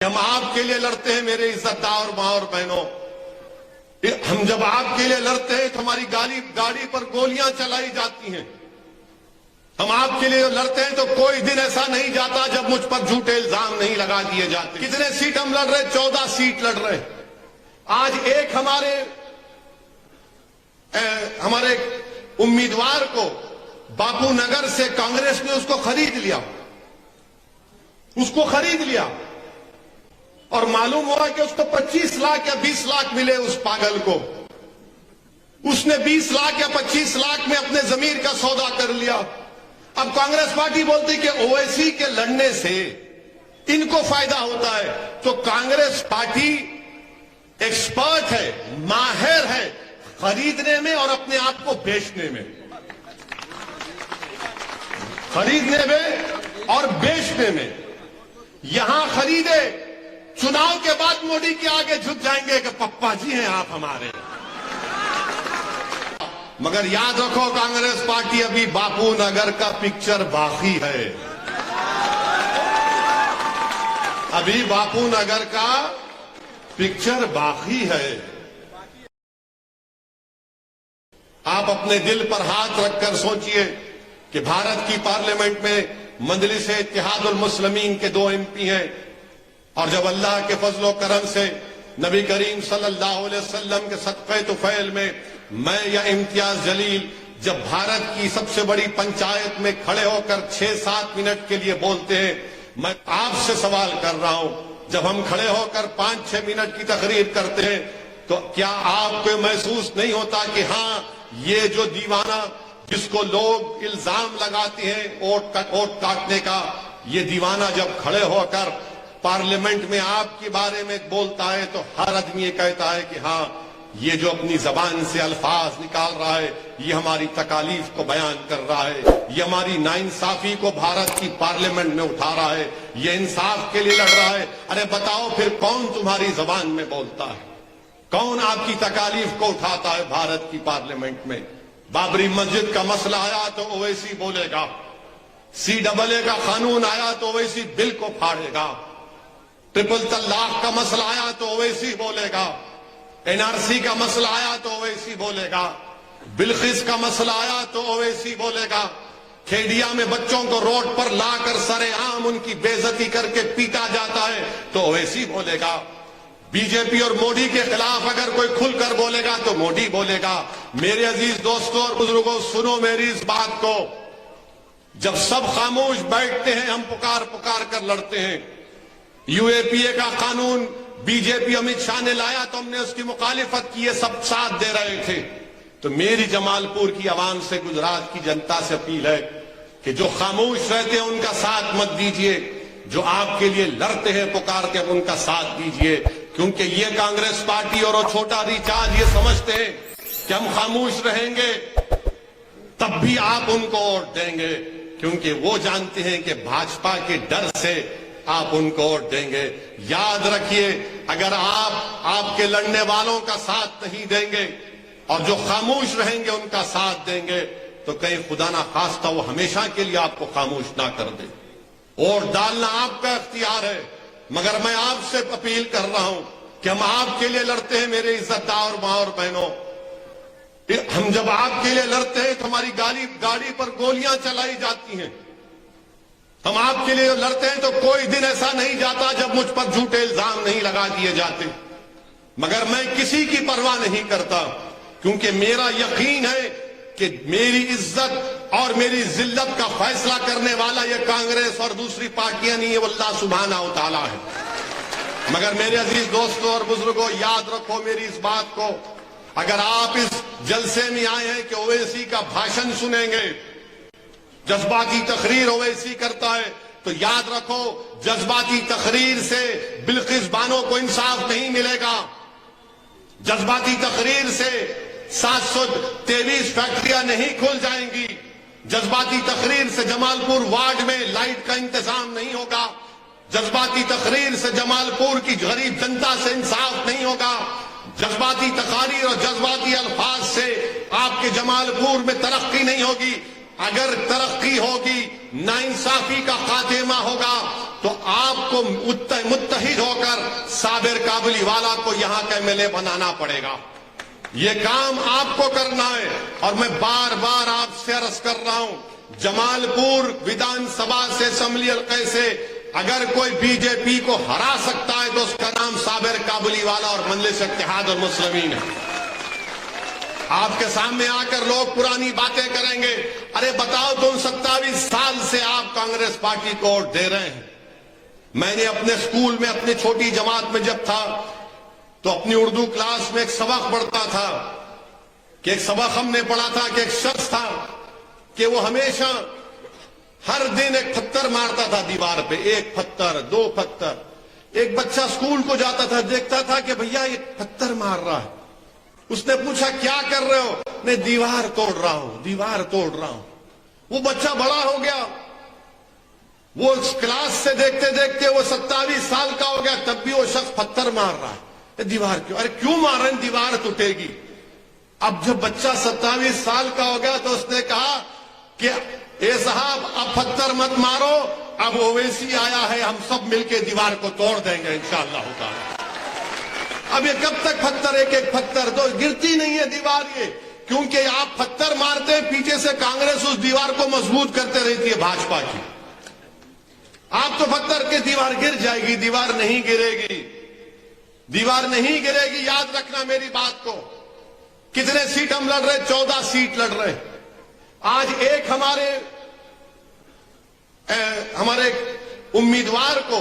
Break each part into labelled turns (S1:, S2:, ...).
S1: हम आपके लिए लड़ते हैं मेरे इज्जतदार माँ और बहनों। हम जब आपके लिए लड़ते हैं तो हमारी गाड़ी पर गोलियां चलाई जाती हैं। हम आपके लिए लड़ते हैं तो कोई दिन ऐसा नहीं जाता जब मुझ पर झूठे इल्जाम नहीं लगा दिए जाते। कितने सीट हम लड़ रहे? 14 सीट लड़ रहे। आज एक हमारे उम्मीदवार को बापू नगर से कांग्रेस ने उसको खरीद लिया और मालूम हुआ कि उसको 25 लाख या 20 लाख मिले। उस पागल को उसने 20 लाख या 25 लाख में अपने जमीर का सौदा कर लिया। अब कांग्रेस पार्टी बोलती कि ओवैसी के लड़ने से इनको फायदा होता है। तो कांग्रेस पार्टी एक्सपर्ट है, माहिर है खरीदने में और अपने आप को बेचने में, खरीदने में और बेचने में। यहां खरीदे, चुनाव के बाद मोदी के आगे झुक जाएंगे कि पप्पा जी हैं आप हमारे। मगर याद रखो कांग्रेस पार्टी अभी बापू नगर का पिक्चर बाकी है। अभी बापू नगर का पिक्चर बाकी है। आप अपने दिल पर हाथ रखकर सोचिए कि भारत की पार्लियामेंट में मजलिस इत्तेहादुल मुस्लिमीन के 2 MP हैं और जब अल्लाह के फजलो करम से नबी करीम सल्लल्लाहु अलैहि वसल्लम के सदक़े तुफ़ैल में मैं या इम्तियाज जलील जब भारत की सबसे बड़ी पंचायत में खड़े होकर 6-7 मिनट के लिए बोलते हैं, मैं आपसे सवाल कर रहा हूं, जब हम खड़े होकर 5-6 मिनट की तकरीर करते हैं तो क्या आपको महसूस नहीं होता कि हाँ, ये जो दीवाना जिसको लोग इल्जाम लगाते हैं वोट काटने का, ये दीवाना जब खड़े होकर पार्लियामेंट में आपके बारे में बोलता है तो हर आदमी ये कहता है कि हाँ, ये जो अपनी जबान से अल्फाज निकाल रहा है ये हमारी तकालीफ को बयान कर रहा है, ये हमारी नाइंसाफी को भारत की पार्लियामेंट में उठा रहा है, ये इंसाफ के लिए लड़ रहा है। अरे बताओ फिर कौन तुम्हारी जबान में बोलता है? कौन आपकी तकालीफ को उठाता है भारत की पार्लियामेंट में? बाबरी मस्जिद का मसला आया तो ओवैसी बोलेगा, CAA का कानून आया तो ओवैसी बिल को फाड़ेगा, ट्रिपल तलाक का मसला आया तो ओवैसी बोलेगा, NRC का मसला आया तो ओवैसी बोलेगा, बिल्किस का मसला आया तो ओवैसी बोलेगा, खेडिया में बच्चों को रोड पर लाकर सरेआम उनकी बेइज्जती करके पीटा जाता है तो ओवैसी बोलेगा, बीजेपी और मोदी के खिलाफ अगर कोई खुलकर बोलेगा तो मोदी बोलेगा। मेरे अजीज दोस्तों और बुजुर्गों, सुनो मेरी इस बात को। जब सब खामोश बैठते हैं हम पुकार कर लड़ते हैं। UAPA का कानून बीजेपी अमित शाह ने लाया तो हमने उसकी मुखालिफत की, ये सब साथ दे रहे थे। तो मेरी जमालपुर की आवाम से, गुजरात की जनता से अपील है कि जो खामोश रहते हैं उनका साथ मत दीजिए, जो आपके लिए लड़ते हैं पुकार के उनका साथ दीजिए। क्योंकि ये कांग्रेस पार्टी और वो छोटा रिचार्ज ये समझते हैं कि हम खामोश रहेंगे तब भी आप उनको वोट देंगे, क्योंकि वो जानते हैं कि भाजपा के डर से आप उनको वोट देंगे। याद रखिए, अगर आप आपके लड़ने वालों का साथ नहीं देंगे और जो खामोश रहेंगे उनका साथ देंगे तो कहीं खुदा ना खास्ता वो हमेशा के लिए आपको खामोश ना कर दे। वोट डालना आपका इख्तियार है, मगर मैं आपसे अपील कर रहा हूं कि हम आपके लिए लड़ते हैं मेरे इज्जतदार माँ और बहनों। हम जब आपके लिए लड़ते हैं तो हमारी गाड़ी पर गोलियां चलाई जाती हैं। हम आपके लिए लड़ते हैं तो कोई दिन ऐसा नहीं जाता जब मुझ पर झूठे इल्जाम नहीं लगा दिए जाते। मगर मैं किसी की परवाह नहीं करता, क्योंकि मेरा यकीन है कि मेरी इज्जत और मेरी जिल्लत का फैसला करने वाला ये कांग्रेस और दूसरी पार्टियां नहीं है, वो अल्लाह सुब्हानहू व तआला है। मगर मेरे अजीज दोस्तों और बुजुर्गों, याद रखो मेरी इस बात को। अगर आप इस जलसे में आए हैं कि ओवैसी का भाषण सुनेंगे, जज्बाती तकरीर ओवैसी करता है, तो याद रखो जज्बाती तकरीर से बिल्किस बानो को इंसाफ नहीं मिलेगा। जज्बाती तकरीर से 723 फैक्ट्रियां नहीं खुल जाएंगी। जज्बाती तकरीर से जमालपुर वार्ड में लाइट का इंतजाम नहीं होगा। जज्बाती तकरीर से जमालपुर की गरीब जनता से इंसाफ नहीं होगा। जज्बाती तकारीर और जज्बाती अल्फाज से आपके जमालपुर में तरक्की नहीं होगी। अगर तरक्की होगी, नाइंसाफी का खात्मा होगा, तो आपको मुत्तहिद होकर साबिर काबुलीवाला को यहां का एमएलए बनाना पड़ेगा। ये काम आपको करना है। और मैं बार बार आपसे अर्ज कर रहा हूं, जमालपुर विधानसभा से असेंबली हल्के से अगर कोई बीजेपी को हरा सकता है तो उसका नाम साबिर काबुलीवाला और मजलिस इत्तेहाद मुस्लिमीन है। आपके सामने आकर लोग पुरानी बातें करेंगे, अरे बताओ तुम 27 साल से आप कांग्रेस पार्टी को वोट दे रहे हैं। मैंने अपने स्कूल में अपनी छोटी जमात में जब था तो अपनी उर्दू क्लास में एक सबक पढ़ता था कि एक सबक हमने पढ़ा था कि एक शख्स था कि वो हमेशा हर दिन एक पत्थर मारता था दीवार पे, एक पत्थर, दो पत्थर। एक बच्चा स्कूल को जाता था, देखता था कि भैया ये पत्थर मार रहा है। उसने पूछा क्या कर रहे हो? मैं दीवार तोड़ रहा हूं, दीवार तोड़ रहा हूं। वो बच्चा बड़ा हो गया, वो क्लास से देखते देखते वो 27 साल का हो गया, तब भी वो शख्स पत्थर मार रहा है। दीवार क्यों? अरे क्यों मार रहे हैं? दीवार टूटेगी। अब जब बच्चा 27 साल का हो गया तो उसने कहा कि ए साहब अब पत्थर मत मारो, अब ओवैसी आया है, हम सब मिलके दीवार को तोड़ देंगे इंशाअल्लाह ताला। अब ये कब तक पत्थर, एक एक पत्थर तो गिरती नहीं है दीवार ये, क्योंकि आप पत्थर मारते हैं, पीछे से कांग्रेस उस दीवार को मजबूत करते रहती है भाजपा की। आप तो पत्थर के दीवार गिर जाएगी, दीवार नहीं गिरेगी, दीवार नहीं गिरेगी। याद रखना मेरी बात को। कितने सीट हम लड़ रहे? 14 सीट लड़ रहे। आज एक हमारे उम्मीदवार को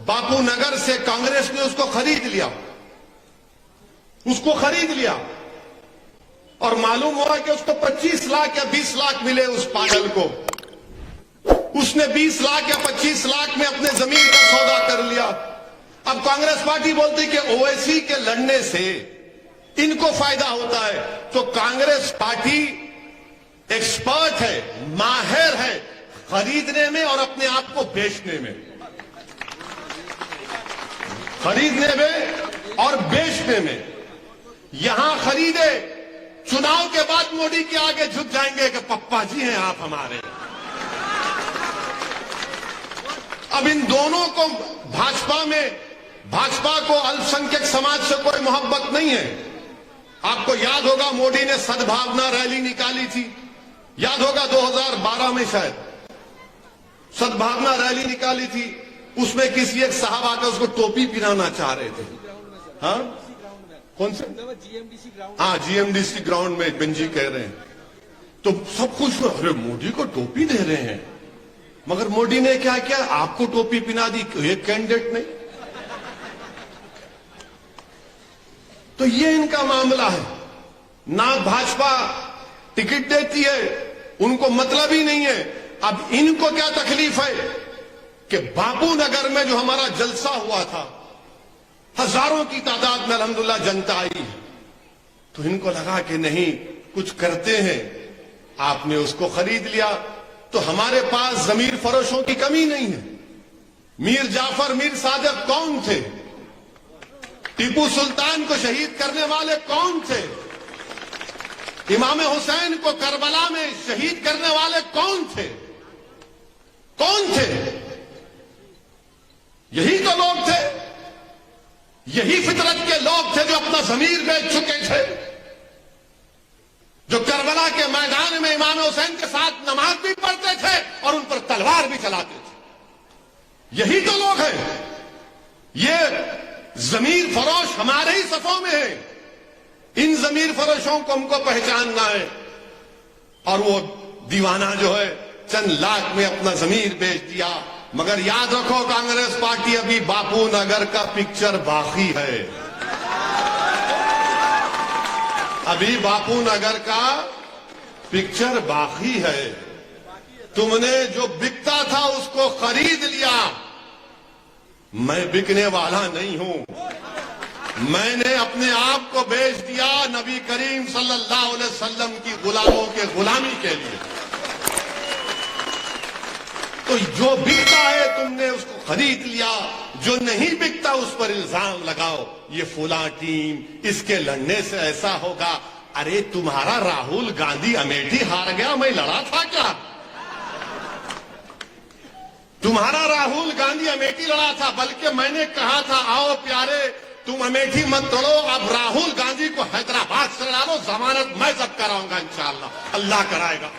S1: बापू नगर से कांग्रेस ने उसको खरीद लिया, उसको खरीद लिया और मालूम हुआ कि उसको 25 लाख या 20 लाख मिले उस पागल को। उसने 20 लाख या 25 लाख में अपने जमीन का सौदा कर लिया। अब कांग्रेस पार्टी बोलती कि ओवैसी के लड़ने से इनको फायदा होता है, तो कांग्रेस पार्टी एक्सपर्ट है, माहिर है खरीदने में और अपने आप को बेचने में, खरीदने में और बेचने में। यहां खरीदे, चुनाव के बाद मोदी के आगे झुक जाएंगे कि पप्पा जी हैं आप हमारे। अब इन दोनों को भाजपा को अल्पसंख्यक समाज से कोई मोहब्बत नहीं है। आपको याद होगा मोदी ने सद्भावना रैली निकाली थी, याद होगा 2012 में शायद सद्भावना रैली निकाली थी। उसमें किसी एक साहब आकर उसको टोपी पहनाना चाह रहे थे। हाँ कौन से? GMDC ground. हाँ जीएमडीसी ग्राउंड में बेंजी कह रहे हैं तो सब कुछ, अरे मोदी को टोपी दे रहे हैं। मगर मोदी ने क्या किया? आपको टोपी पहना दी, एक कैंडिडेट नहीं। तो ये इनका मामला है। ना भाजपा टिकट देती है, उनको मतलब ही नहीं है। अब इनको क्या तकलीफ है कि बापू नगर में जो हमारा जलसा हुआ था, हजारों की तादाद में अल्हम्दुलिल्लाह जनता आई, तो इनको लगा कि नहीं कुछ करते हैं। आपने उसको खरीद लिया तो हमारे पास जमीर फरोशों की कमी नहीं है। मीर जाफर, मीर सादिक कौन थे? टीपू सुल्तान को शहीद करने वाले कौन थे? इमाम हुसैन को करबला में शहीद करने वाले कौन थे? कौन थे? यही तो लोग थे, यही फितरत के लोग थे जो अपना जमीर बेच चुके थे, जो करबला के मैदान में इमाम हुसैन के साथ नमाज भी पढ़ते थे और उन पर तलवार भी चलाते थे। यही तो लोग हैं। ये जमीर फरोश हमारे ही सफों में है। इन जमीर फरोशों को हमको पहचानना है। और वो दीवाना जो है चंद लाख में अपना जमीर बेच दिया। मगर याद रखो कांग्रेस पार्टी अभी बापू नगर का पिक्चर बाकी है। अभी बापू नगर का पिक्चर बाकी है। तुमने जो बिकता था उसको खरीद लिया। मैं बिकने वाला नहीं हूं। मैंने अपने आप को बेच दिया नबी करीम सल्लल्लाहु अलैहि वसल्लम की गुलामों के गुलामी के लिए। तो जो बिकता है तुमने उसको खरीद लिया, जो नहीं बिकता उस पर इल्जाम लगाओ, ये फुला टीम, इसके लड़ने से ऐसा होगा। अरे तुम्हारा राहुल गांधी अमेठी हार गया, मैं लड़ा था क्या? तुम्हारा राहुल गांधी अमेठी लड़ा था, बल्कि मैंने कहा था आओ प्यारे तुम अमेठी मत तोड़ो, अब राहुल गांधी को हैदराबाद से लड़ा लो, जमानत मैं सब कराऊंगा इंशाअल्लाह, अल्लाह कराएगा।